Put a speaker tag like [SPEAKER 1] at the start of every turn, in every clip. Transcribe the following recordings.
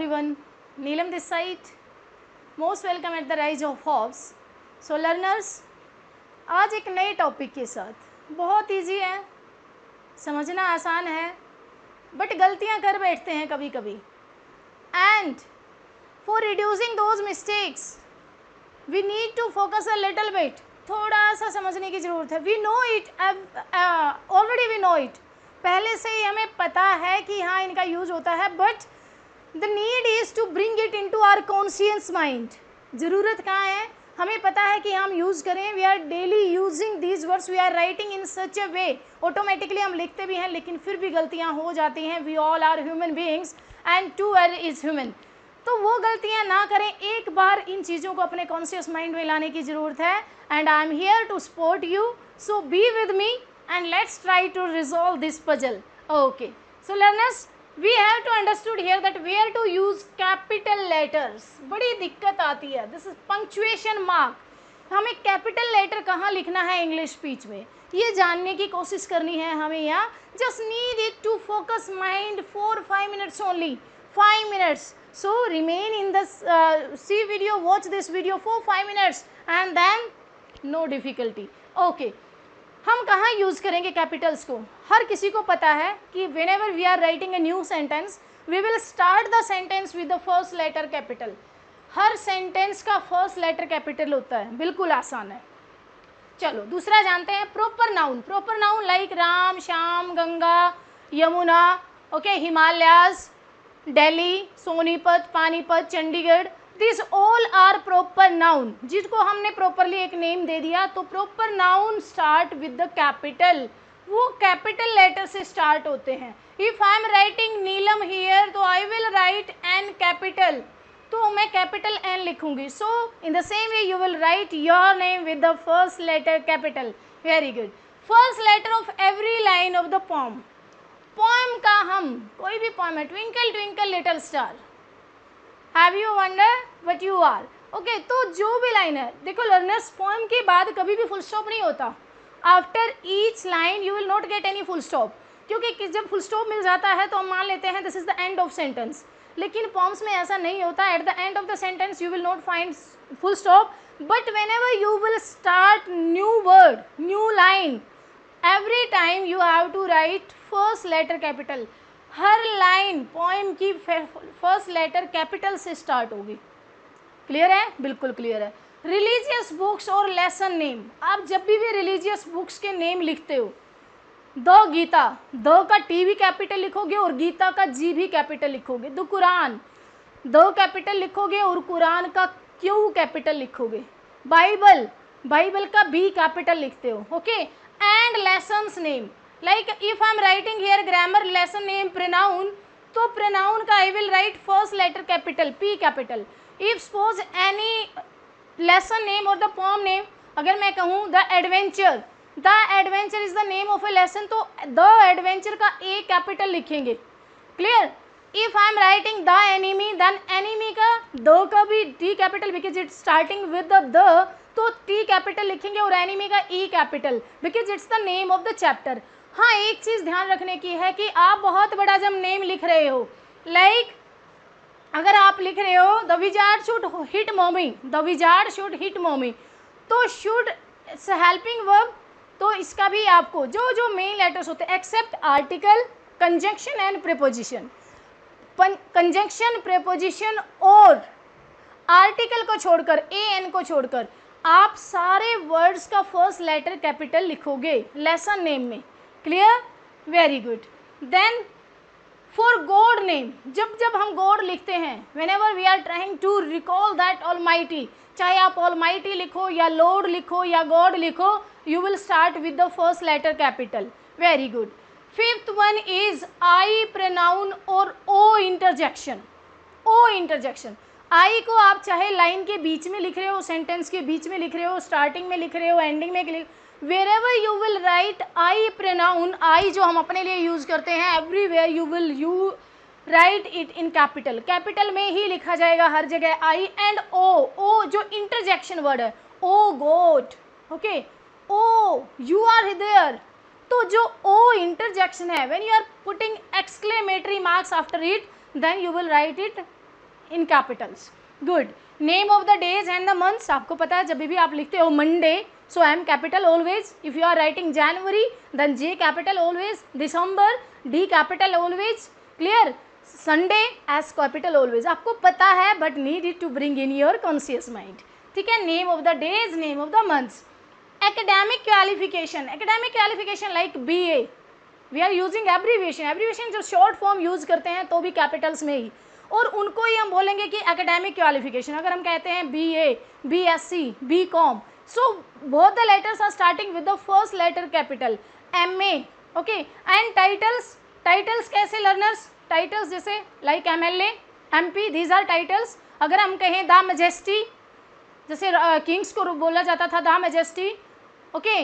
[SPEAKER 1] everyone, Neelam this side. Most welcome at the Rise of Hopes. So learners, आज एक नए topic के साथ, बहुत इजी है, समझना आसान है, बट गलतियां कर बैठते हैं कभी कभी. And for reducing those mistakes we need to focus a little bit. थोड़ा सा समझने की ज़रूरत है. We know it, already we know it, पहले से ही हमें पता है कि हाँ इनका यूज़ होता है, but the need is to bring it into our conscious mind. ज़रूरत कहाँ है, हमें पता है कि हम यूज़ करें. We are daily using these words, we are writing in such a way. Automatically हम लिखते भी हैं, लेकिन फिर भी गलतियाँ हो जाती हैं. We all are human beings and to err is human. तो वो गलतियाँ ना करें. एक बार इन चीज़ों को अपने कॉन्शियस माइंड में लाने की ज़रूरत है. And I am here to support you, so be with me and let's try to resolve this puzzle. Okay, so learners, we have to understood here that where to use capital letters. बड़ी दिक्कत आती है. This is punctuation mark. हमें capital letter कहाँ लिखना है English speech में, ये जानने की कोशिश करनी है हमें यहाँ. Just need it to focus mind for 5 minutes only. 5 minutes. So remain in the see video, watch this video for 5 minutes and then no difficulty. Okay. हम कहाँ यूज़ करेंगे कैपिटल्स को. हर किसी को पता है कि whenever we are writing a new sentence we will start the sentence with the first letter capital. हर सेंटेंस का फर्स्ट लेटर कैपिटल होता है. बिल्कुल आसान है. चलो दूसरा जानते हैं, proper noun. Proper noun like Ram, Shyam, Ganga, Yamuna, okay, Himalayas, Delhi, Sonipat, Panipat, Chandigarh. This all are proper noun. जिसको हमने प्रॉपरली एक नेम दे दिया, तो proper noun start with the capital. वो कैपिटल लेटर से स्टार्ट होते हैं. If I am writing Neelam here, तो I will write N capital, तो मैं कैपिटल एन लिखूंगी. So in the same way you will write your name with the first letter capital. Very good. First letter of every line of the poem. Poem का हम कोई भी poem है, twinkle twinkle little star, have you wonder what you are. Okay, तो जो भी line है, देखो लर्नर्स, पोएम के बाद कभी भी फुल स्टॉप नहीं होता. After each line you will not get any full stop, क्योंकि जब फुल स्टॉप मिल जाता है तो हम मान लेते हैं this is the end of sentence. लेकिन पोम्स में ऐसा नहीं होता. At the end of the sentence you will not find full stop, but whenever you will start new word, new line, every time you have to write first letter capital. हर line poem की first letter capital से start होगी. Clear है? बिल्कुल clear है. Religious books और lesson name. आप जब भी रिलीजियस बुक्स के नेम लिखते हो, द गीता, द का टी भी कैपिटल लिखोगे और गीता का जी भी कैपिटल लिखोगे. द कुरान, द कैपिटल लिखोगे और कुरान का क्यू कैपिटल लिखोगे. बाइबल, बाइबल का बी कैपिटल लिखते हो. Okay. And lessons name, like if I am writing here grammar lesson name pronoun, तो प्रोनाउन का I will write first letter capital, P capital. If suppose any lesson name और the poem name, अगर मैं कहूँ the adventure, the adventure is the name of a lesson, तो the adventure का A capital लिखेंगे. Clear? If I am writing the enemy, then enemy का the का भी T capital, because it's starting with the, तो T capital लिखेंगे और enemy का E capital, because it's the name of the chapter. हाँ, एक चीज़ ध्यान रखने की है कि आप बहुत बड़ा जब नेम लिख रहे हो, लाइक अगर आप लिख रहे हो the wizard should hit mommy, the wizard should hit mommy, तो शुड हेल्पिंग वर्ब, तो इसका भी आपको जो जो मेन लेटर्स होते हैं except article, conjunction and preposition. Conjunction, preposition और आर्टिकल को छोड़कर, ए एन को छोड़कर, आप सारे वर्ड्स का फर्स्ट लेटर कैपिटल लिखोगे लेसन नेम में. Clear? Very good. Then for God name, जब जब हम गॉड लिखते हैं, whenever we are trying to recall that almighty, चाहे आप ऑलमाइटी लिखो या लॉर्ड लिखो या गॉड लिखो, you will start with the first letter capital. Very good. Fifth one is I pronoun और ओ इंटरजेक्शन. ओ इंटरजेक्शन, आई को आप चाहे लाइन के बीच में लिख रहे हो, सेंटेंस के बीच में लिख रहे हो, स्टार्टिंग में लिख रहे हो, एंडिंग में लिख, wherever you will write I pronoun, I जो हम अपने लिए यूज़ करते हैं, everywhere you will you write it in capital. Capital में ही लिखा जाएगा हर जगह I and O. O जो इंटरजेक्शन वर्ड है, O goat, okay, O you are there. तो जो O इंटरजेक्शन है, when you are putting exclamatory marks after it, then you will write it in capitals. Good. Name of the days and the months, आपको पता है जब भी आप लिखते हो Monday, so M capital always. If you are writing January then J capital always. December D capital always. Clear. Sunday S capital always. आपको पता है but need it to bring in your conscious mind. ठीक है. Name of the days, name of the months. Academic qualification, academic qualification like BA, we are using abbreviation. Abbreviation जो short form use करते हैं तो भी Capitals में ही, और उनको ही हम बोलेंगे कि एकेडमिक क्वालिफिकेशन. अगर हम कहते हैं BA, BSc, BCom, so both the letters are starting with the first letter capital. MA. Okay. And titles, titles कैसे लर्नर्स? टाइटल्स जैसे like MLA, MP, these are titles. अगर हम कहें द मैजेस्टी, जैसे किंग्स को बोला जाता था the majesty. Okay.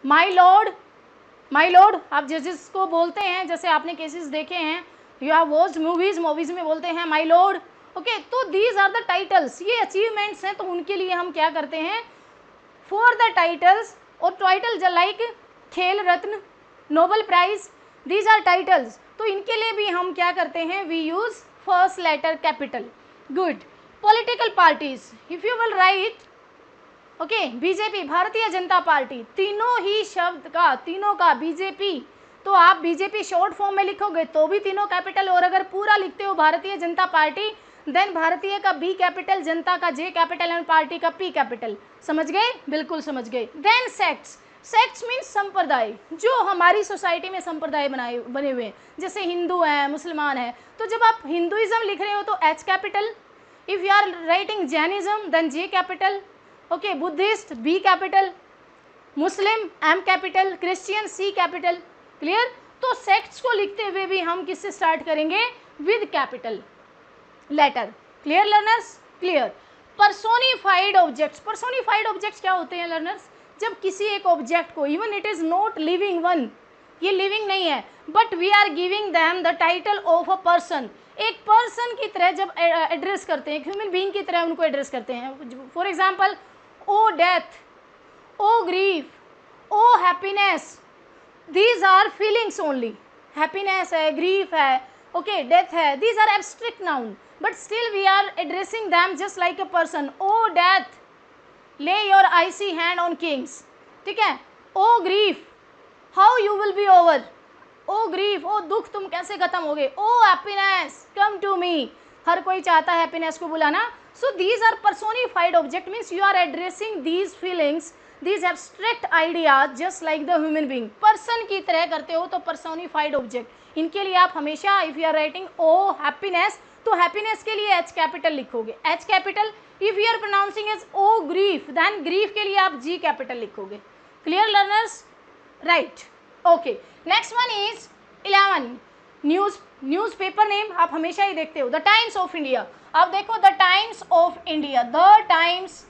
[SPEAKER 1] My lord, my lord आप जजेस को बोलते हैं, जैसे आपने केसेस देखे हैं, you have watched movies, movies में बोलते हैं माई लॉर्ड. ओके. तो दीज आर द टाइटल्स. ये अचीवमेंट्स हैं, तो उनके लिए हम क्या करते हैं, फॉर द टाइटल्स. और title like Khel Ratna, Nobel prize, these are titles. तो इनके लिए भी हम क्या करते हैं, we use first letter capital. Good. Political parties, if you will write okay BJP, Bharatiya Janata party, तीनों ही शब्द का, तीनों का बीजेपी, तो आप बीजेपी शॉर्ट फॉर्म में लिखोगे तो भी तीनों कैपिटल, और अगर पूरा लिखते हो भारतीय जनता पार्टी देन भारतीय का B कैपिटल, जनता का J कैपिटल एंड पार्टी का P कैपिटल. समझ गए? बिल्कुल समझ गए. देन सेक्ट्स, सेक्ट्स मीन्स संप्रदाय, जो हमारी सोसाइटी में संप्रदाय बने हुए हैं, जैसे हिंदू हैं, मुसलमान हैं. तो जब आप हिंदुइज्म लिख रहे हो तो H capital. If you are writing Jainism then J capital. Okay. Buddhist B capital, Muslim M capital, Christian C capital. Clear. तो सेक्ट्स को लिखते हुए भी हम किससे स्टार्ट करेंगे, with capital letter. Clear learners? Clear. Personified objects, personified objects क्या होते हैं लर्नर्स? जब किसी एक ऑब्जेक्ट को, even it is not living one, ये लिविंग नहीं है, but we are giving them the title of a person. एक पर्सन की तरह जब एड्रेस करते हैं, एक ह्यूमन बीइंग की तरह उनको एड्रेस करते हैं. For example, O death, O grief, O happiness, these are feelings only. happiness है, grief है, okay, death है, these are abstract noun, but still we are addressing them just like a person. oh death, lay your icy hand on kings. ठीक है. oh grief, how you will be over. oh grief, oh दुख तुम कैसे खत्म होगे. oh happiness, come to me. हर कोई चाहता है हैप्पीनेस को बुलाना. so these are personified object, means you are addressing these feelings, these abstract ideas just like the human being. Person की तरह करते हो तो personified object. इनके लिए आप हमेशा if you are writing oh happiness, तो happiness के लिए H कैपिटल लिखोगे, H capital. if you are pronouncing as oh grief, then grief के लिए आप G कैपिटल लिखोगे. clear learners? right. okay. next one is 11. Newspaper name आप हमेशा ही देखते हो, द टाइम्स ऑफ इंडिया. आप देखो the Times of India, the Times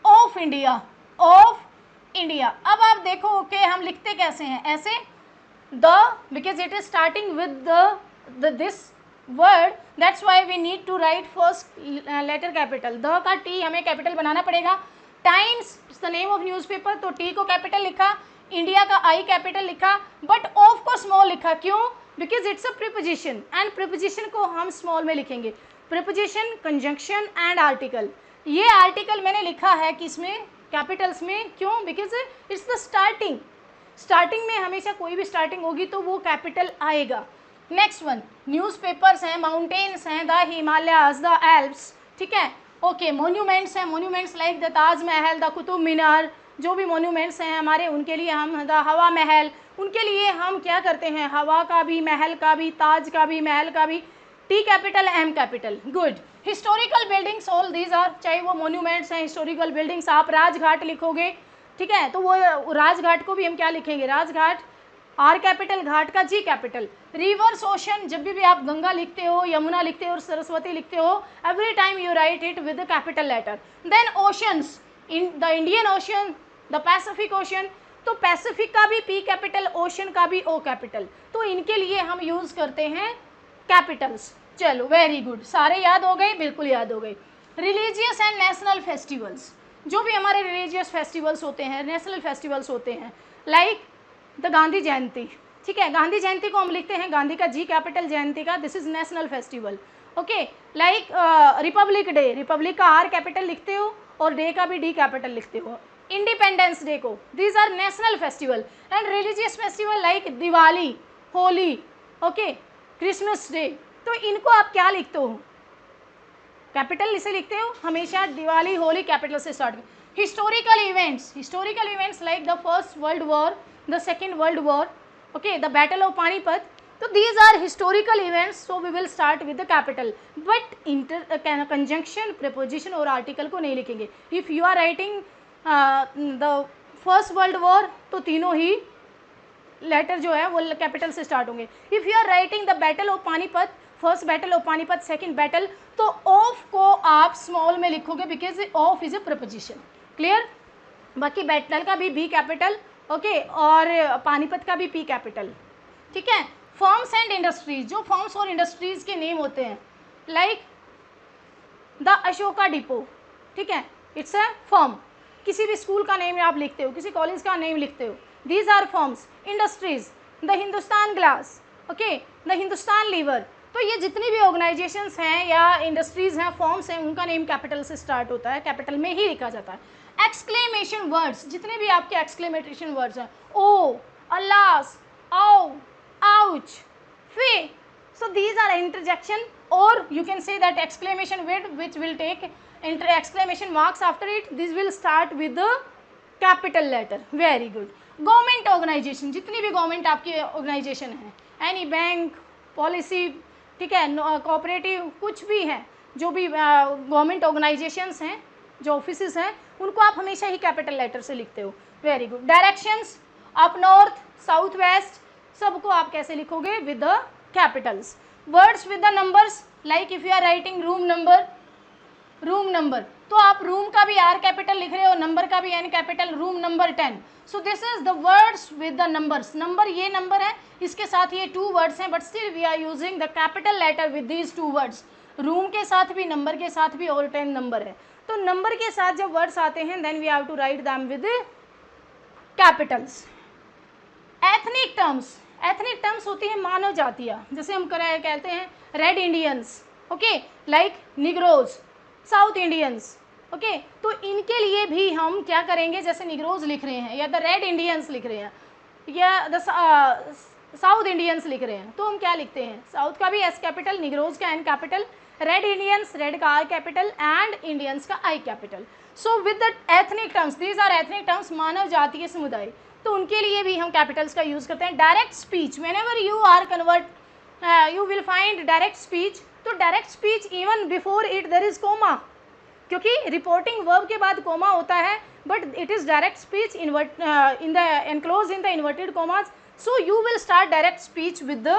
[SPEAKER 1] of India, of India. अब आप देखो ओके हम लिखते कैसे हैं, ऐसे the, because it is starting with the this word, that's why we need to write first letter capital. The का T हमें कैपिटल बनाना पड़ेगा. Times the name of newspaper, तो T को कैपिटल लिखा, इंडिया का I कैपिटल लिखा, but of को स्मॉल लिखा. क्यों? Because it's a preposition, and preposition को हम स्मॉल में लिखेंगे. Preposition, conjunction and article. ये आर्टिकल मैंने लिखा है किसमें, कैपिटल्स में. क्यों? Because it's the starting. Starting में हमेशा कोई भी स्टार्टिंग होगी तो वो कैपिटल आएगा. नेक्स्ट वन, न्यूज़पेपर्स हैं, माउंटेन्स हैं, द हिमालयाज, द एल्प्स. ठीक है. ओके. मोन्यूमेंट्स हैं, monuments like the Taj Mahal, the Qutub Minar, जो भी मोन्यूमेंट्स हैं हमारे, उनके लिए हम द हवा महल, उनके लिए हम क्या करते हैं, हवा का भी, महल का भी, ताज का भी, महल का भी, T capital, M capital. Good. Historical buildings, all these are, चाहे वो मोन्यूमेंट्स हैं, हिस्टोरिकल बिल्डिंग्स. आप राजघाट लिखोगे, ठीक है, तो वो राजघाट को भी हम क्या लिखेंगे, राजघाट, R कैपिटल, घाट का G कैपिटल. रिवर्स, ओशन, जब भी आप गंगा लिखते हो, यमुना लिखते हो और सरस्वती लिखते हो, every time you write it with the capital letter. Then oceans, in the Indian Ocean, the Pacific Ocean, तो पैसिफिक का भी P कैपिटल, ओशन का भी O कैपिटल. तो इनके लिए हम यूज़ करते हैं कैपिटल्स. चलो वेरी गुड, सारे याद हो गए, बिल्कुल याद हो गए. रिलीजियस एंड नेशनल फेस्टिवल्स, जो भी हमारे रिलीजियस फेस्टिवल्स होते हैं, नेशनल फेस्टिवल्स होते हैं, लाइक द गांधी जयंती. ठीक है. गांधी जयंती को हम लिखते हैं गांधी का G कैपिटल, जयंती का, this is national festival. Okay. Like Republic day, Republic का आर कैपिटल लिखते हो और डे का भी डी कैपिटल लिखते हो। इंडिपेंडेंस डे को, these are national festival and religious festival like Diwali, Holi, okay, Christmas Day, तो इनको आप क्या लिखते हो, कैपिटल से लिखते हो हमेशा। दिवाली, होली कैपिटल से start. Historical events like the first world war, the second world war, okay, the battle of Panipat, तो these are historical events, so we will start with the capital, but conjunction, preposition और article को नहीं लिखेंगे। If you are writing the first world war तो तीनों ही letter जो है वो कैपिटल से स्टार्ट होंगे। If you are writing the battle of Panipat, first battle of Panipat, second battle, तो ऑफ को आप स्मॉल में लिखोगे because of is a proposition. Clear? बाकी बैटल का भी बी कैपिटल, ओके, और पानीपत का भी पी कैपिटल, ठीक है। फर्म्स एंड इंडस्ट्रीज, जो फर्म्स और इंडस्ट्रीज के नेम होते हैं लाइक द अशोका डिपो, ठीक है, इट्स अ फर्म। किसी भी स्कूल का नेम आप लिखते हो, किसी कॉलेज का नेम लिखते हो, these are firms. Industries, the Hindustan glass, okay, the Hindustan lever, तो ये जितनी भी ऑर्गेनाइजेशंस हैं या इंडस्ट्रीज हैं, फॉर्म्स हैं, उनका नेम कैपिटल से स्टार्ट होता है, कैपिटल में ही लिखा जाता है। एक्सक्लेमेशन वर्ड्स, जितने भी आपके एक्सक्लेमेशन वर्ड्स हैं, ओ, अलास, आओ, आउच, फे, so these are interjection, or you can say that exclamation word which will take exclamation marks after it, this will start with the capital letter. Very good. Government organisation, जितनी भी government आपकी organisation है, any bank, policy, ठीक है, cooperative, कुछ भी है, जो भी गवर्नमेंट ऑर्गेनाइजेशंस हैं, जो ऑफिसेस हैं, उनको आप हमेशा ही कैपिटल लेटर से लिखते हो। Very good. Directions, up north, south west, सबको आप कैसे लिखोगे? With the capitals. Words with the numbers, like if you are writing room number, room number, तो आप रूम का भी आर कैपिटल लिख रहे हो, नंबर का भी N capital, room number 10। So this is the words with the numbers. Number, ये नंबर है, इसके साथ ये 2 वर्ड्स हैं, but still we are using the capital letter with these 2 words. Room के साथ भी, नंबर के साथ भी, और 10 नंबर है, तो नंबर के साथ जब वर्ड्स आते हैं then we have to write them with capitals. Ethnic terms, ethnic terms होती है मानव जातियाँ, जैसे हम कहते हैं red Indians, okay, like Negroes, south Indians, okay, तो इनके लिए भी हम क्या करेंगे, जैसे निग्रोज लिख रहे हैं या द रेड इंडियंस लिख रहे हैं या द साउथ इंडियंस लिख रहे हैं, तो हम क्या लिखते हैं? साउथ का भी एस कैपिटल, निग्रोज का N capital, red Indians, red का आर कैपिटल एंड इंडियंस का I capital. So with the ethnic terms, these are ethnic terms, मानव जातीय समुदाय, तो उनके लिए भी हम कैपिटल्स का यूज़ करते हैं। Direct speech, whenever you are convert you will find direct speech, तो direct speech even before it there is comma, क्योंकि रिपोर्टिंग वर्ब के बाद कोमा होता है, but it is direct speech in the enclose in the inverted commas, so you will start direct speech with the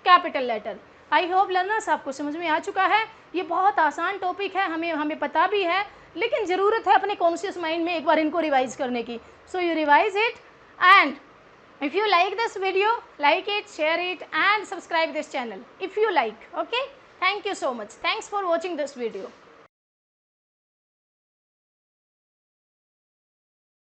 [SPEAKER 1] capital letter. I hope learners आपको समझ में आ चुका है। ये बहुत आसान टॉपिक है, हमें पता भी है, लेकिन ज़रूरत है अपने कॉन्शियस माइंड में एक बार इनको रिवाइज करने की। So you revise it, and if you like this video, like it, share it and subscribe this channel if you like. Okay, thank you so much. Thanks for watching this video.